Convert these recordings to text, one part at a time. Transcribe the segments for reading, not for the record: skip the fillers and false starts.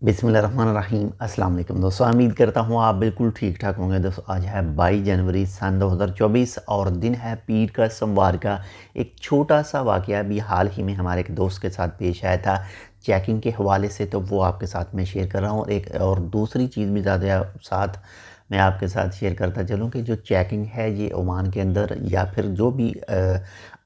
बिस्मिल्लाहिर्रहमानिर्रहीम। अस्सलाम वालेकुम दोस्तों, उम्मीद करता हूँ आप बिल्कुल ठीक ठाक होंगे। दोस्तों आज है 22 जनवरी सन 2024 और दिन है पीर का सोमवार का। एक छोटा सा वाक़या भी हाल ही में हमारे एक दोस्त के साथ पेश आया था चेकिंग के हवाले से, तो वो आपके साथ में शेयर कर रहा हूँ। और एक और दूसरी चीज़ भी ज़्यादा साथ मैं आपके साथ शेयर करता चलूँ कि जो चेकिंग है ये ओमान के अंदर या फिर जो भी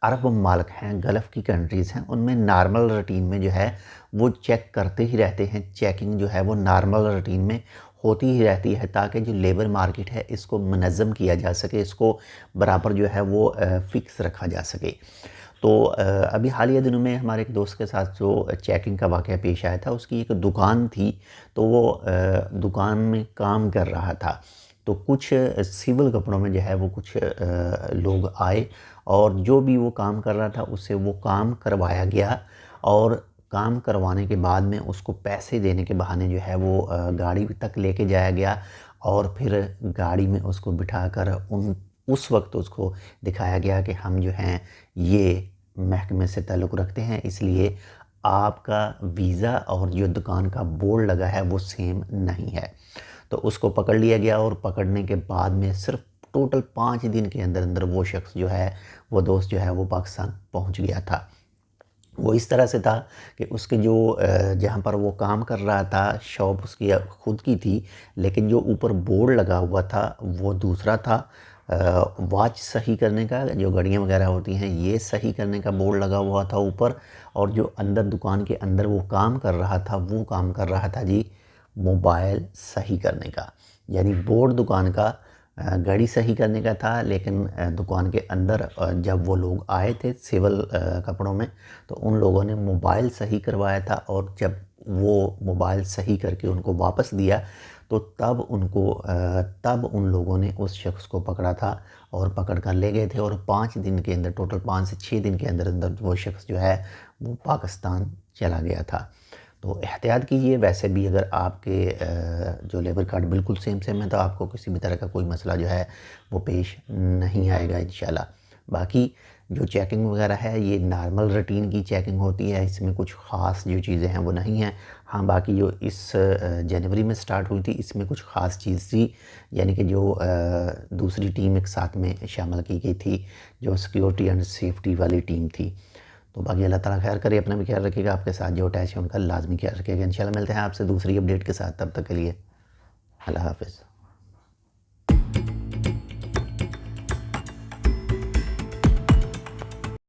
अरब ममालिक हैं, गल्फ़ की कंट्रीज़ हैं, उनमें नॉर्मल रूटीन में जो है वो चेक करते ही रहते हैं। चेकिंग जो है वो नॉर्मल रूटीन में होती ही रहती है ताकि जो लेबर मार्केट है इसको मुनज़्ज़म किया जा सके, इसको बराबर जो है वो फ़िक्स रखा जा सके। तो अभी हालिया दिनों में हमारे एक दोस्त के साथ जो चेकिंग का वाक़या पेश आया था, उसकी एक दुकान थी, तो वो दुकान में काम कर रहा था। तो कुछ सिविल कपड़ों में जो है वो कुछ लोग आए और जो भी वो काम कर रहा था उससे वो काम करवाया गया। और काम करवाने के बाद में उसको पैसे देने के बहाने जो है वो गाड़ी तक लेके जाया गया और फिर गाड़ी में उसको बिठाकर उस वक्त उसको दिखाया गया कि हम जो हैं ये महकमे से ताल्लुक़ रखते हैं, इसलिए आपका वीज़ा और जो दुकान का बोर्ड लगा है वो सेम नहीं है। तो उसको पकड़ लिया गया और पकड़ने के बाद में सिर्फ टोटल 5 दिन के अंदर अंदर वो शख्स जो है, वो दोस्त जो है वो पाकिस्तान पहुंच गया था। वो इस तरह से था कि उसके जो जहाँ पर वो काम कर रहा था, शॉप उसकी खुद की थी, लेकिन जो ऊपर बोर्ड लगा हुआ था वो दूसरा था। वॉच सही करने का, जो घड़ियाँ वगैरह होती हैं ये सही करने का बोर्ड लगा हुआ था ऊपर। और जो अंदर दुकान के अंदर वो काम कर रहा था, वो काम कर रहा था जी मोबाइल सही करने का। यानी बोर्ड दुकान का घड़ी सही करने का था, लेकिन दुकान के अंदर जब वो लोग आए थे सिविल कपड़ों में, तो उन लोगों ने मोबाइल सही करवाया था। और जब वो मोबाइल सही करके उनको वापस दिया तो तब उन लोगों ने उस शख्स को पकड़ा था और पकड़ कर ले गए थे। और 5 दिन के अंदर, टोटल 5 से 6 दिन के अंदर अंदर वो शख्स जो है वो पाकिस्तान चला गया था। तो एहतियात कीजिए। वैसे भी अगर आपके जो लेबर कार्ड बिल्कुल सेम है तो आपको किसी भी तरह का कोई मसला जो है वो पेश नहीं आएगा इंशाल्लाह। बाकी जो चेकिंग वगैरह है ये नॉर्मल रूटीन की चेकिंग होती है, इसमें कुछ ख़ास जो चीज़ें हैं वो नहीं हैं। हाँ, बाकी जो इस जनवरी में स्टार्ट हुई थी इसमें कुछ ख़ास चीज़ थी, यानी कि जो दूसरी टीम एक साथ में शामिल की गई थी, जो सिक्योरिटी एंड सेफ्टी वाली टीम थी। तो बाकी अल्लाह ताला खैर करे, अपना भी ख्याल रखिएगा, आपके साथ जो अटैच है उनका लाजमी ख्याल रखिएगा। इंशाल्लाह मिलते हैं आपसे दूसरी अपडेट के साथ, तब तक के लिए अल्लाह हाफ़िज़।